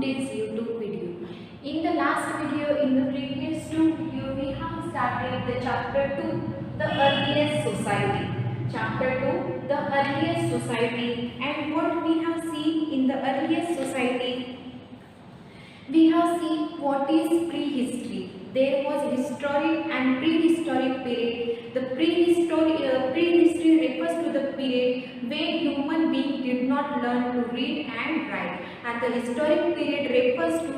today's YouTube video. In the last video, in the previous two video, we have started the chapter 2, the earliest society. Chapter 2, the earliest society, and what we have seen in the earliest society, we have seen what is prehistory. There was historic and prehistoric period. The prehistory refers to the period when human beings did not learn to read and write, and the historic period refers to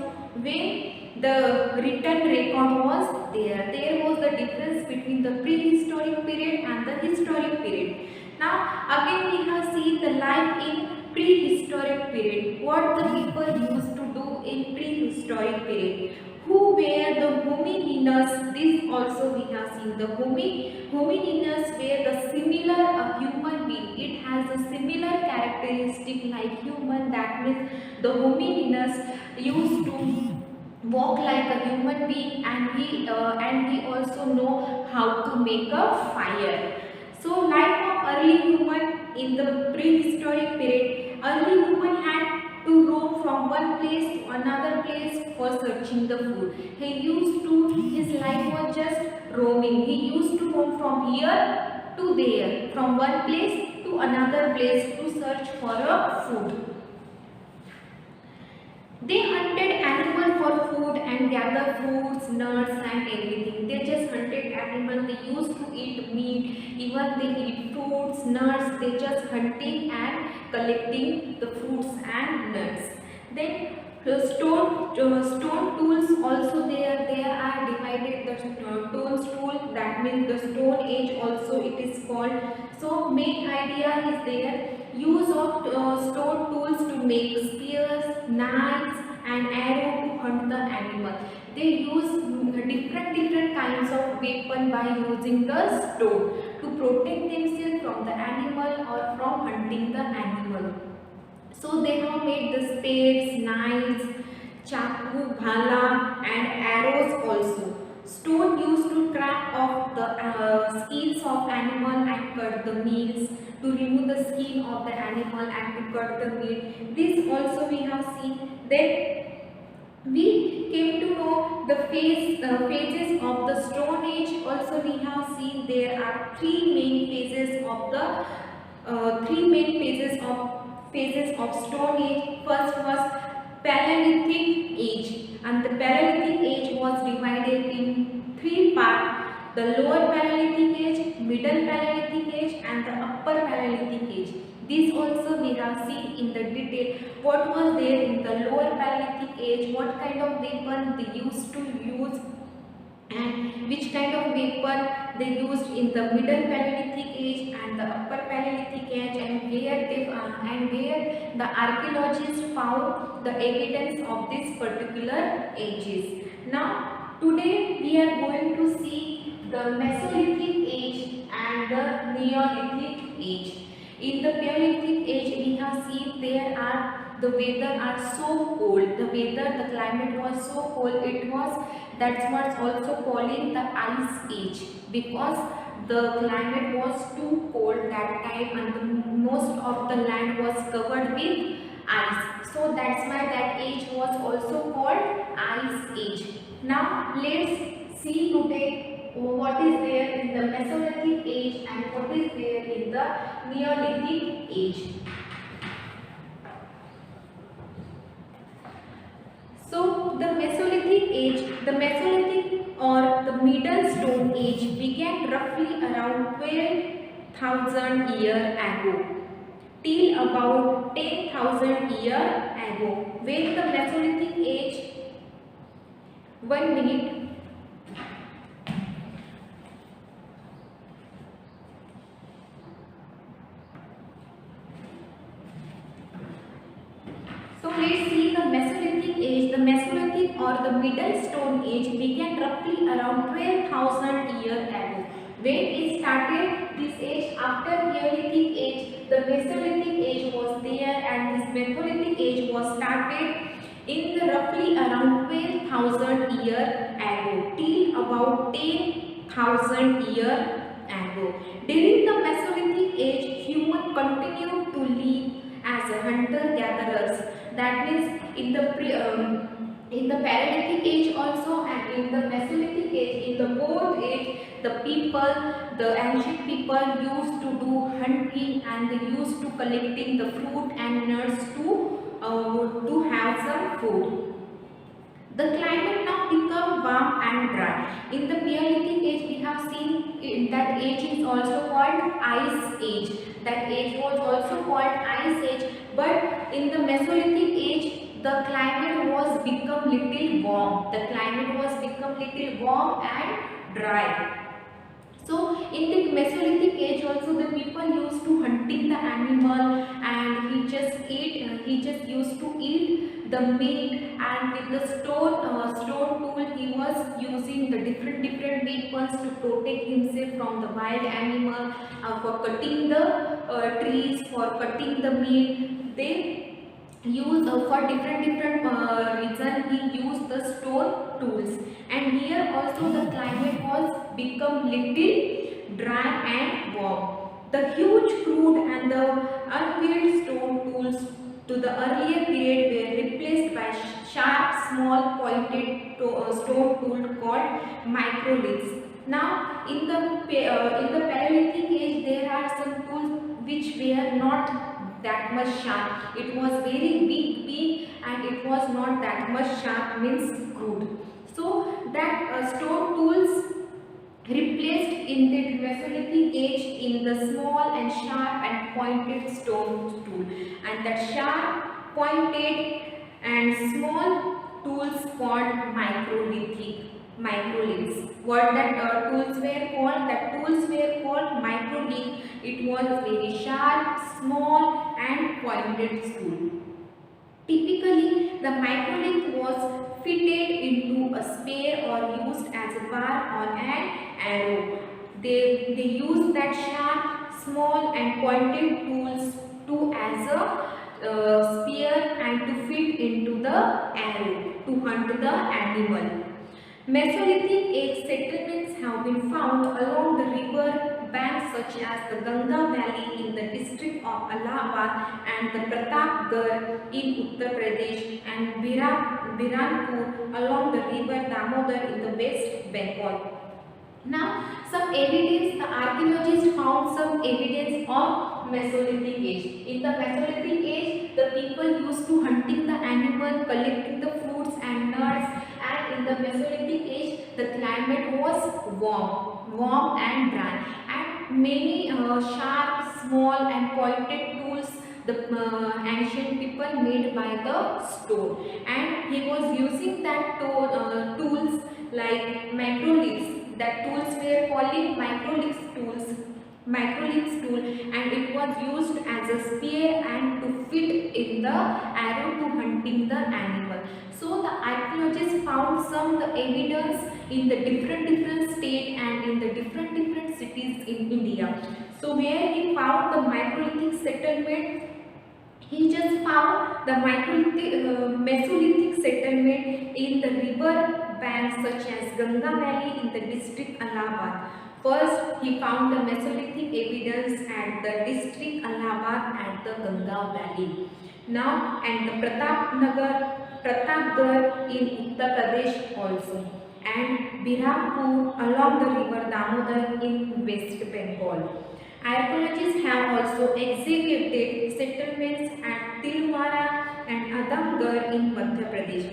when the written record was there. There was the difference between the prehistoric period and the historic period. Now again we have seen the life in prehistoric period. What the people used to do in prehistoric period. Who were the hominins? This also we have seen. The hominins were the similar a human being. It has a similar characteristic like human. That means the hominins used to walk like a human being, and he also know how to make a fire. So life of early human in the prehistoric period, early human had to roam from one place to another place for searching the food. His life was just roaming. He used to roam from here to there, from one place to another place to search for a food. They hunted animals for food and gather fruits, nuts and everything. They just hunted animals. They used to eat meat. Even they eat fruits, nuts. They just hunting and collecting the fruits and nuts. Then the stone tools also there. They are divided. The stone tool, that means the stone age also it is called. So main idea is there. Use of stone tools to make spears, knives and arrow to hunt the animal. They use different kinds of weapon by using the stone to protect themselves from the animal or from hunting the animal. So they have made the spears, knives, chaku, bhala and arrows also. Stone used to trap off the skins of animal and cut the meats, to remove the skin of the animal and to cut the meat. This also we have seen. Then we came to know the phases of the Stone Age. Also we have seen there are three main phases of Stone Age. First was Paleolithic Age, and the Paleolithic Age was divided in three parts: the Lower Paleolithic Age, Middle Paleolithic Age and the Upper Paleolithic Age. This also we have seen in the detail. What was there in the Lower Paleolithic Age, what kind of weapon they used to use, and which kind of weapon they used in the Middle Paleolithic Age and the Upper Paleolithic Age, and where the archaeologists found the evidence of these particular ages. Now today we are going to see the Mesolithic Age and the Neolithic Age. In the Paleolithic Age, we have seen the weather are so cold. The climate was so cold. That's what's also calling the Ice Age, because the climate was too cold that time, and most of the land was covered with ice. So that's why that age was also called Ice Age. Now let's see today what is there in the Mesolithic Age and what is there in the Neolithic Age. So the Mesolithic or the Middle Stone Age began roughly around 12,000 years ago till about 10,000 years ago. When the Mesolithic Age, 1 minute. So let's see the Mesolithic Age. The Mesolithic or the Middle Stone Age began roughly around 12,000 years ago. When it started this age, after Neolithic Age, the Mesolithic Age was there, and this Mesolithic Age was started in the roughly around 12,000 years ago till about 10,000 years ago. During the Mesolithic Age, humans continued to live as hunter-gatherers. That means in the in the Paleolithic age also, and in the Mesolithic age, in the both age, the ancient people used to do hunting, and they used to collecting the fruit and nuts to have some food. The climate now become warm and dry. In the Paleolithic age, we have seen that age is also called Ice Age. That age was also called Ice Age. But in the Mesolithic age, the climate was become little warm. The climate was become little warm and dry. So in the Mesolithic age also, the people used to hunting the animal, and he just used to eat the meat, and with the stone tool he was using the different weapons to protect himself from the wild animal, for cutting the trees, for cutting the meat. They use for different reason he used the stone tools. And here also the climate was become little dry and warm. The huge crude and the unweighed stone tools to the earlier period were replaced by sharp small pointed stone tool called microliths. Now in the Paleolithic age there are some tools which were not that much sharp. It was very big, and it was not that much sharp, means crude. So that stone tools replaced in the Mesolithic age in the small and sharp and pointed stone tool, and that sharp, pointed and small tools called microliths. What that tools were called? That tools were called microlith. It was very sharp, small and pointed tool. Typically, the microlith was fitted into a spear or used as a bar on an arrow. They used that sharp, small and pointed tools to as a spear and to fit into the arrow to hunt the animal. Mesolithic age settlements have been found along the river banks such as the Ganga Valley in the district of Allahabad and the Pratapgarh in Uttar Pradesh, and Biranpur along the river Damodar in the West Bengal. Now, some evidence, the archaeologists found some evidence of Mesolithic age. In the Mesolithic age, the people used to hunting the animal, collecting the fruits and nuts, and in the Mesolithic age, the climate was warm and dry, and many sharp, small and pointed tools the ancient people made by the stone, and he was using that tools like microliths. That tools were calling microliths tool, and it was used as a spear and to fit in the arrow to hunting the animal. So the archaeologists found some the evidence in the different state and in the different cities in India. So where he found the microlithic settlement, he just found the Mesolithic settlement in the river banks such as Ganga Valley in the district Allahabad. First, he found the Mesolithic evidence at the district Allahabad at the Ganga Valley. Now, and the Pratapgarh in Uttar Pradesh also, and Birampur along the river Damodar in West Bengal. Archaeologists have also excavated settlements at Tilwara and Adamgarh in Madhya Pradesh.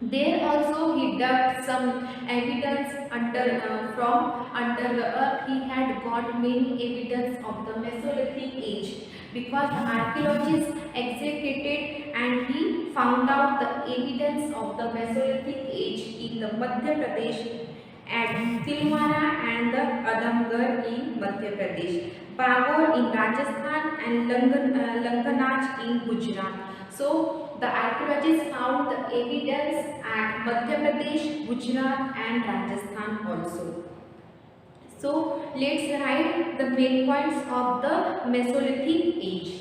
There also he dug some evidence from under the earth. He had got many evidence of the Mesolithic age, because the archaeologists excavated and he found out the evidence of the Mesolithic age in the Madhya Pradesh at Tilwara and the Adamgarh in Madhya Pradesh, Pagor in Rajasthan and Langanach in Gujarat. So the archaeologists found the evidence at Madhya Pradesh, Gujarat and Rajasthan also. So let's write the main points of the Mesolithic age.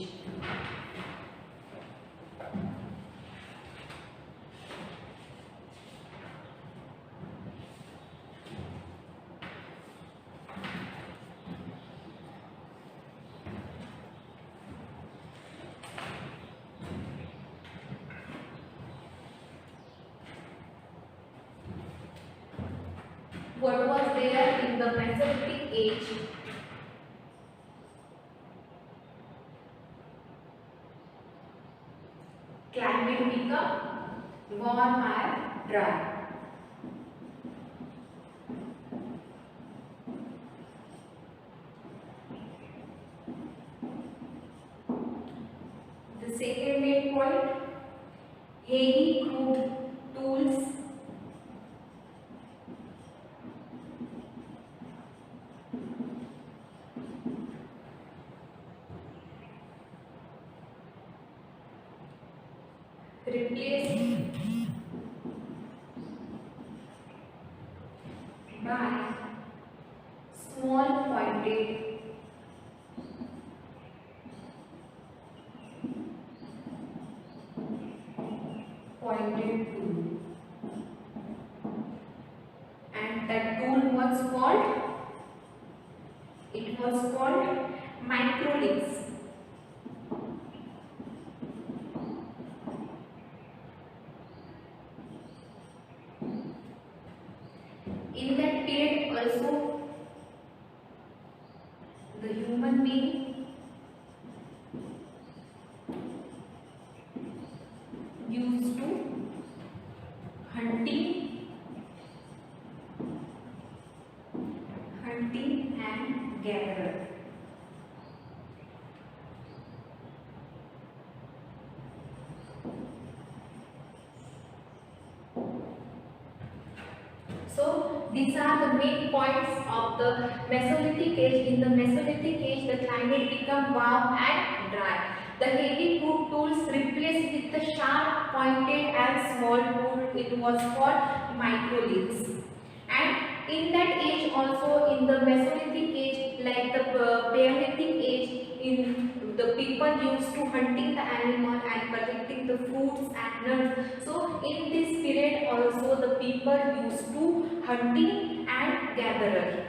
What was there in the Mesolithic age? Climate become warm and dry. The second main point, heavy crude tools replaced by small pointed tool, and that tool was called, it was called microliths. In that period also the human being used to hunting and gatherer. So these are the main points of the Mesolithic age. In the Mesolithic age, the climate became warm and dry. The heavy crude tools replaced with the sharp pointed and small tool. It was called microliths. And in that age also, in the Mesolithic age, like the Paleolithic age, in the people used to hunting the animal and collecting the fruits and nuts. So in this period also the people used to hunting and gatherer.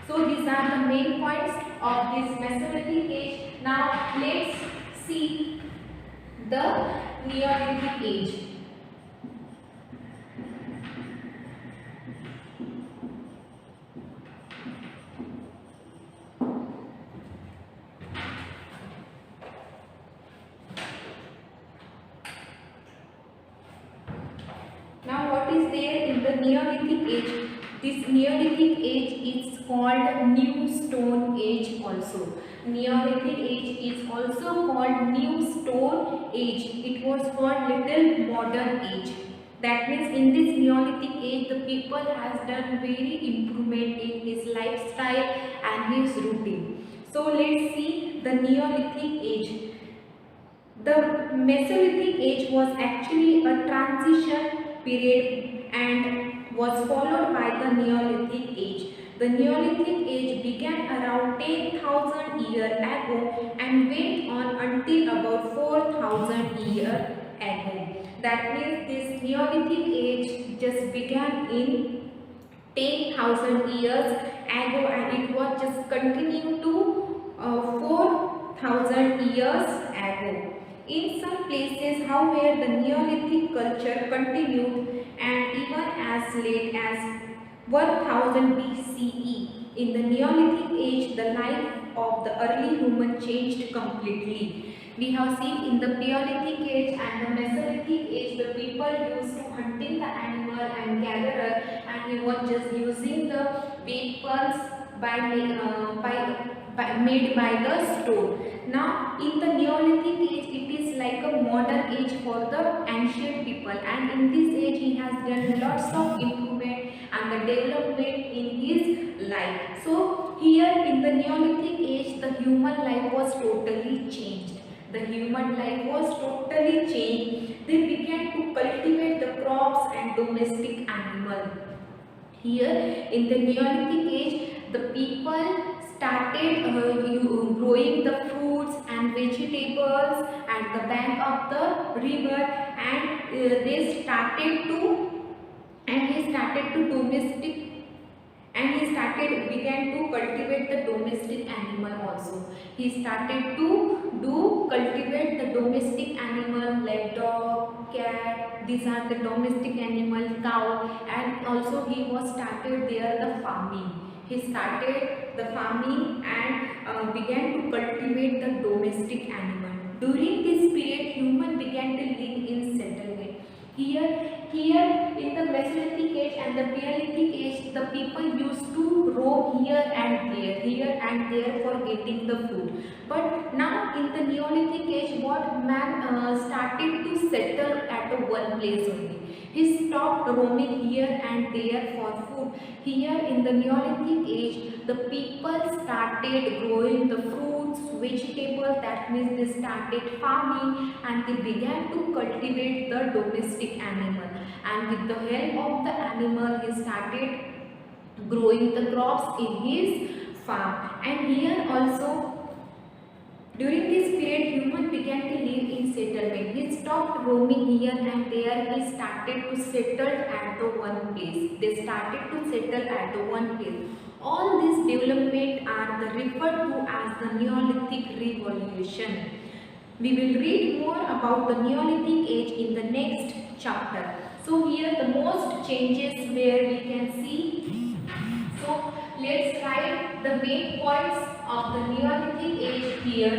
So these are the main points of this Mesolithic age. Now let's see the Neolithic age. Now what is there in the Neolithic age? This Neolithic age is called New Stone Age also. Neolithic age is also called New Stone Age. It was called Little Modern Age. That means in this Neolithic age the people has done very improvement in his lifestyle and his routine. So let's see the Neolithic age. The Mesolithic age was actually a transition period and was followed by the Neolithic age. The Neolithic age began around 10,000 years ago and went on until about 4,000 years ago. That means this Neolithic age just began in 10,000 years ago and it was just continued to 4,000 years ago. In some places, however, the Neolithic culture continued and even as late as 1000 BCE. In the Neolithic age, the life of the early human changed completely. We have seen in the Paleolithic age and the Mesolithic age, the people used to hunting the animal and gatherer, and he was just using the weapons made by the stone. Now in the Neolithic age it is like a modern age for the ancient people, and in this age he has done lots of improvement and the development in his life. So here in the Neolithic age the human life was totally changed. The human life was totally changed. They began to cultivate the crops and domestic animals. Here in the Neolithic age the people started growing the fruits and vegetables at the bank of the river, and they started to began to cultivate the domestic animal also. He started to do cultivate the domestic animal like dog, cat. These are the domestic animal, cow, and also he was started there the farming. He started the farming and began to cultivate the domestic animal. During this period, human began to live in settlement. Here in the Mesolithic age and the Paleolithic age, the people used to roam here and there for getting the food. But now in the Neolithic age, what man started to settle at a one place only. He stopped roaming here and there for food. Here in the Neolithic age, the people started growing the fruits, vegetables, that means they started farming and they began to cultivate the domestic animal. And with the help of the animal, he started growing the crops in his farm. And here also, during this period, human began to live in settlement. He stopped roaming here and there. He started to settle at the one place. They started to settle at the one place. All this development are referred to as the Neolithic Revolution. We will read more about the Neolithic age in the next chapter. So here the most changes where we can see. So let's write the main points of the Neolithic age here.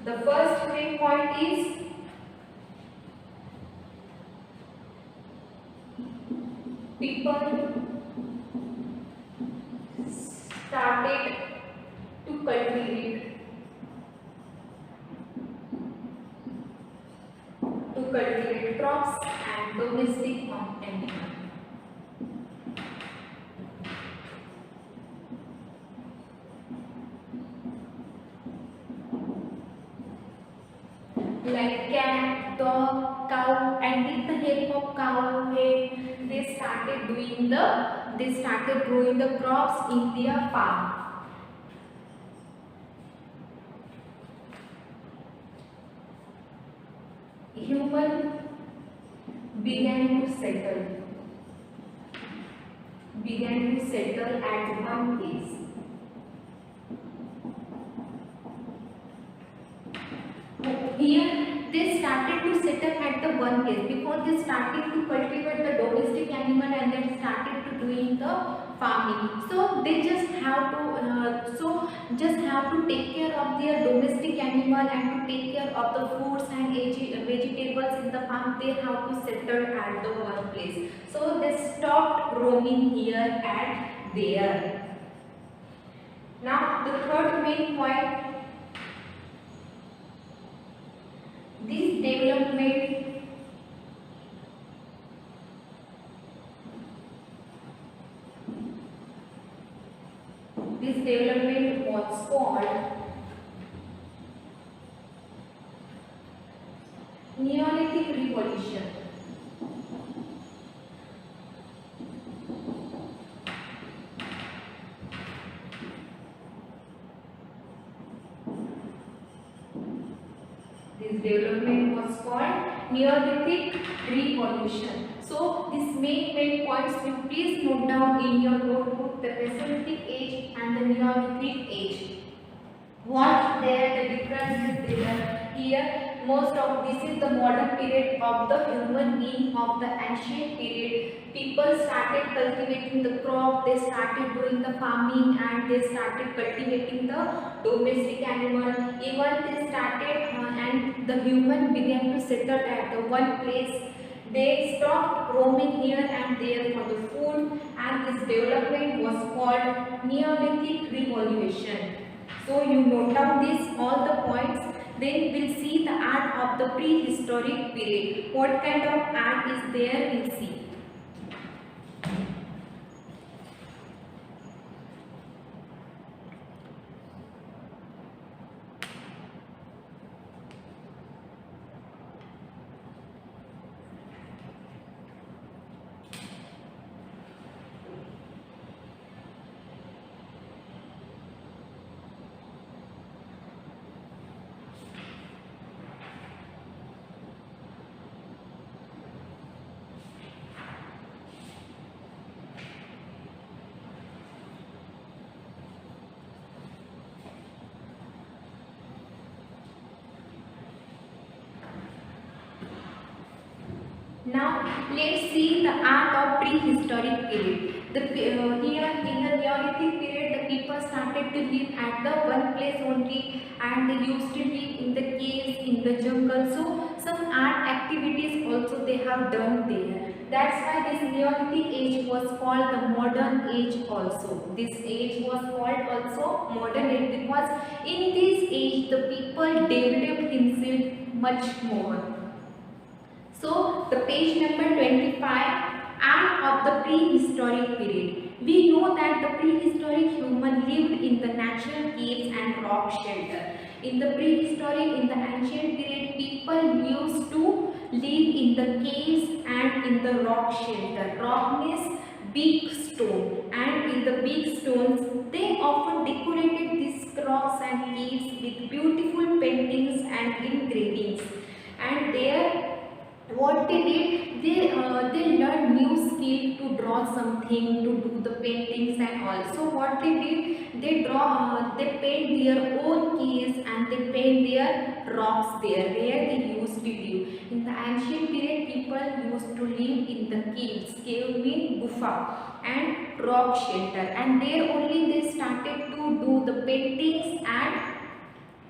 The first main point is people started to cultivate crops and domestic animals. Like cat, dog, cow, and with the help of cow, they started growing the crops in their farm. Human began to settle at one place. Here they started to settle at the one place because they started to cultivate the domestic animal and then started to doing the farming. So they just have to take care of their domestic animal and to take care of the fruits and vegetables in the farm. They have to settle at the one place. So they stopped roaming here and there. Now the third main point. This development was called Neolithic Revolution. This development was called Neolithic Revolution. So these main points you please note down in your notebook: the Mesolithic age and the Neolithic age. What the difference is there? Here most of this is the modern period of the human being of the ancient period. People started cultivating the crop, they started doing the farming and they started cultivating the domestic animal. Even they started and the human began to settle at the one place. They stopped roaming here and there for the food, and this development was called Neolithic Revolution. So you note down all the points. Then we'll see the art of the prehistoric period. What kind of art is there, we'll see. let's see the art of prehistoric period. Here in the Neolithic period, the people started to live at the one place only, and they used to live in the caves, in the jungle. So some art activities also they have done there. That's why this Neolithic age was called the modern age also. This age was called also modern age because in this age the people developed himself much more. So the page number 25, art of the prehistoric period. We know that the prehistoric human lived in the natural caves and rock shelter. In the prehistoric, in the ancient period, people used to live in the caves and in the rock shelter. Rock means big stone, and in the big stones they often decorated these rocks and caves with beautiful paintings and engravings. And there what they did, they learned new skill to draw something, to do the paintings, and also what they did, they paint their own caves and they paint their rocks there where they used to live. In the ancient period, people used to live in the caves. Cave means gufa and rock shelter, and there only they started to do the paintings and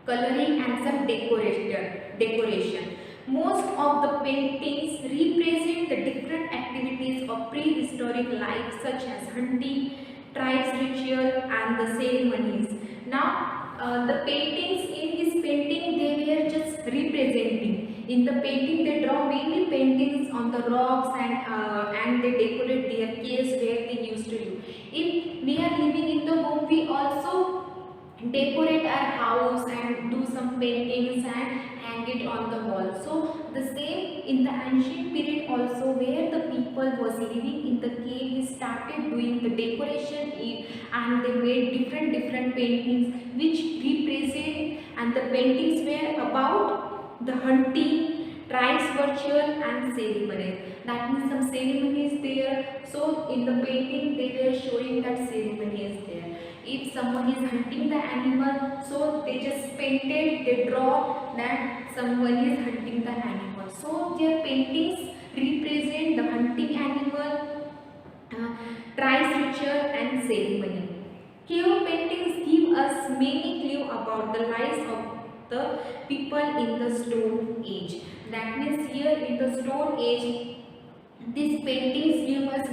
coloring and some decoration. Most of the paintings represent the different activities of prehistoric life such as hunting, tribes ritual and the ceremonies. Now the paintings in this painting they were just representing. In the painting they draw mainly paintings on the rocks and they decorate their caves where they used to live. If we are living in the home, we also decorate our house and do some paintings and hang it on the wall. So the same in the ancient period also, where the people was living in the cave, we started doing the decoration and they made different paintings which represent, and the paintings were about the hunting, tribes ritual and ceremonies. That means some ceremonies there. So in the painting they were showing that ceremony is there. If someone is hunting the animal, so they just painted, they draw that someone is hunting the animal. So their paintings represent the hunting animal, tribes ritual and ceremony. Cave paintings give us many clues about the lives of the people in the Stone Age. That means here in the Stone Age, these paintings give us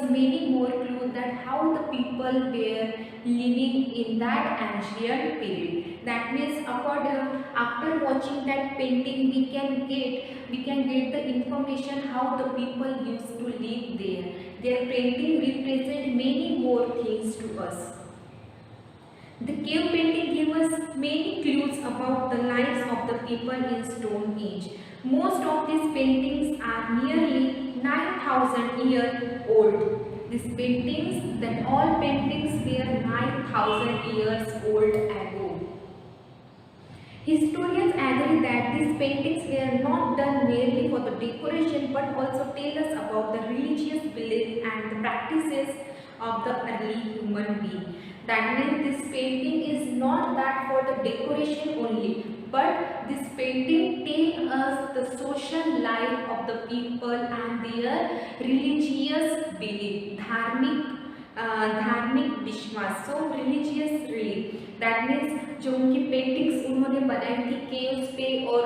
many more clues that how the people were living in that ancient period. That means after watching that painting we can get the information how the people used to live there. Their painting represent many more things to us. The cave painting gives us many clues about the lives of the people in Stone Age. Most of these paintings are nearly 9,000 years old. These paintings, that all paintings were 9,000 years old ago. Historians agree that these paintings were not done merely for the decoration but also tell us about the religious beliefs and the practices of the early human being. That means this painting is not that for the decoration only, but this painting tells us the social life of the people and their religious belief, धार्मिक विश्वास. सो religious belief, that means जो उनकी paintings उन्होंने बनाई थी caves पे और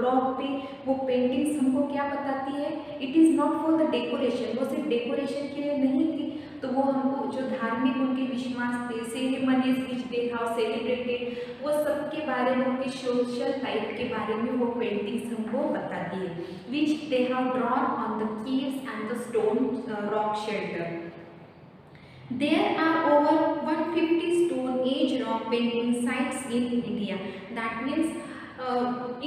rock पे, वो पेंटिंग्स हमको क्या बताती है, it is not for the decoration, वो सिर्फ डेकोरेशन के लिए नहीं थी, तो वो हमको जो धार्मिक उनके विश्वास थे, ceremonies which they have celebrated, वो सब के बारे में, उनके सोशल लाइफ के बारे में वो पेंटिंग्स हमको बताती है, which they have drawn on the caves and the stone rock shelter. There are over 150 Stone Age rock painting sites in India. That means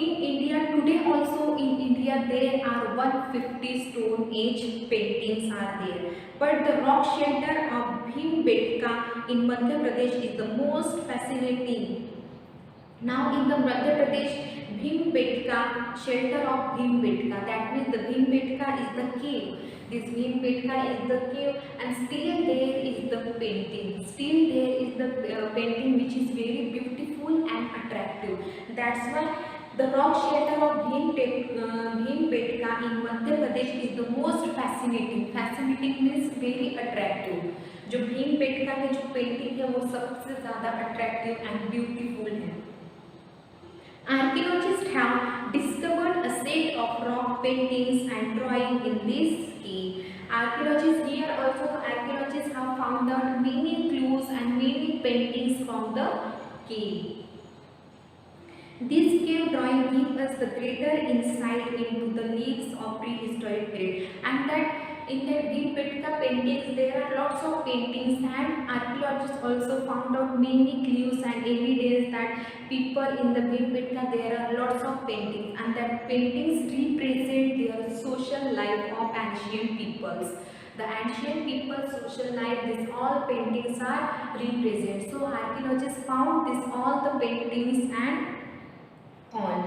in India today also in India there are 150 Stone Age paintings are there. But the rock shelter of Bhimbetka in Madhya Pradesh is the most fascinating. Now in the Madhya Pradesh Bhimbetka, shelter of Bhimbetka, that means the Bhimbetka is the cave. This Bhimbetka is the cave, and still there is the painting. Still there is the painting which is very beautiful and attractive. That's why The rock shelter of Bhimbetka in Madhya Pradesh is the most fascinating. Fascinating means very attractive. जो भीमबेटका के जो painting है वो सबसे ज़्यादा attractive and beautiful है. Archaeologists have discovered a set of rock paintings and drawing in this cave. Archaeologists have found out many clues and many paintings from the cave. This cave drawing gives us the greater insight into the lives of prehistoric period, and that in the Bhimbetka paintings there are lots of paintings, and archaeologists also found out many clues and evidence that people in the Bhimbetka there are lots of paintings, and that paintings represent their social life of ancient peoples. The ancient people's social life, these all paintings are represent. So archaeologists found this all the paintings and all.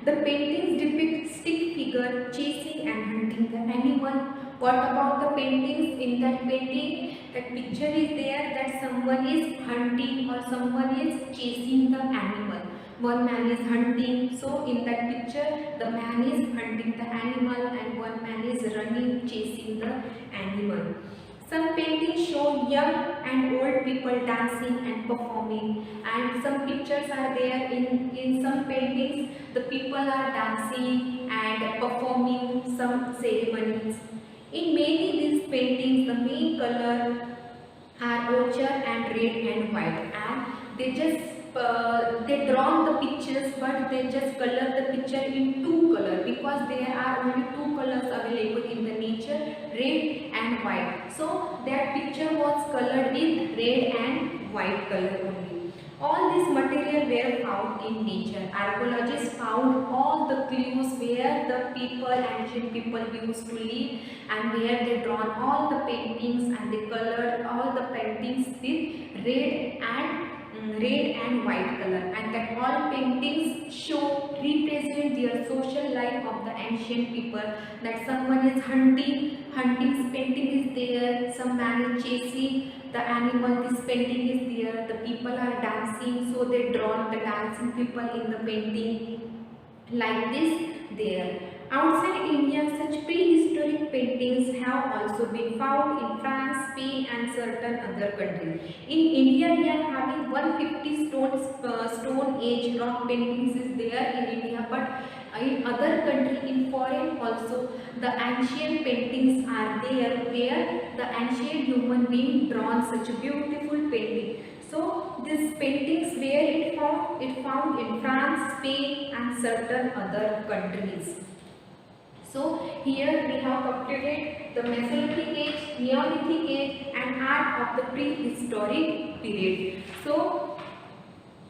The paintings depict stick figure chasing and hunting the animal. What about the paintings? In that painting, that picture is there that someone is hunting or someone is chasing the animal. One man is hunting, so in that picture the man is hunting the animal and one man is running chasing the animal. Some paintings show young and old people dancing and performing, and some pictures are there in some paintings the people are dancing and performing some ceremonies. In many these paintings the main color are ochre and red and white, and they drawn the pictures but they just color the picture in two color because there are only two colors available in the nature, red and white. So that picture was colored with red and white color only. All this material were found in nature. Archaeologists found all the clues where the ancient people used to live, and where they drawn all the paintings and they colored all the paintings with red and white color, and that all paintings represent their social life of the ancient people. That someone is hunting painting is there, some man is chasing the animal, this painting is there, the people are dancing, so they drawn the dancing people in the painting like this there. Outside India, such prehistoric paintings have also been found in France, Spain and certain other countries. In India, we are having 150 stone age rock paintings is there in India, but in other countries, in foreign also, the ancient paintings are there where the ancient human being drawn such a beautiful painting. So these paintings where it found in France, Spain and certain other countries. So here we have completed the Mesolithic age, Neolithic age and art of the prehistoric period. So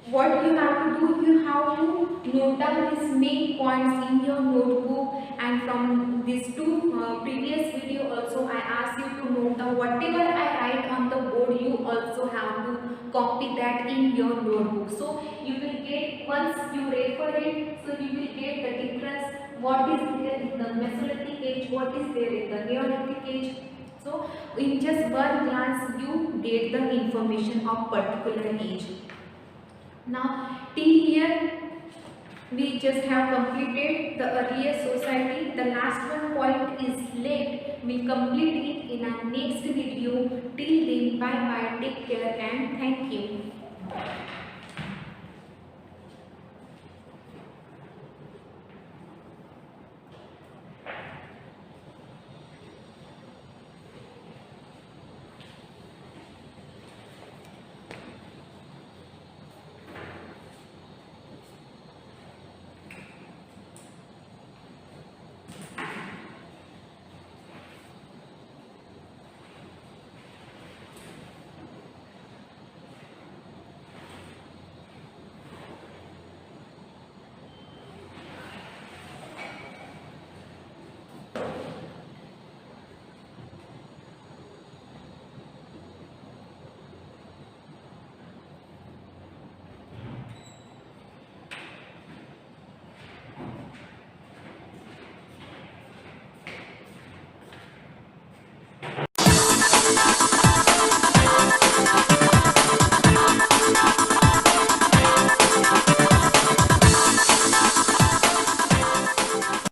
what you have to do, you have to note down these main points in your notebook, and from these two previous video also I asked you to note down whatever I write on the board, you also have to copy that in your notebook. So you will get, once you refer it, so you will get the difference, what is there in the Mesolithic age, what is there in the Neolithic age. So in just one glance you get the information of particular age. Now till here we just have completed the earliest society. The last one point is left. We'll complete it in our next video. Till then, bye bye, take care and thank you.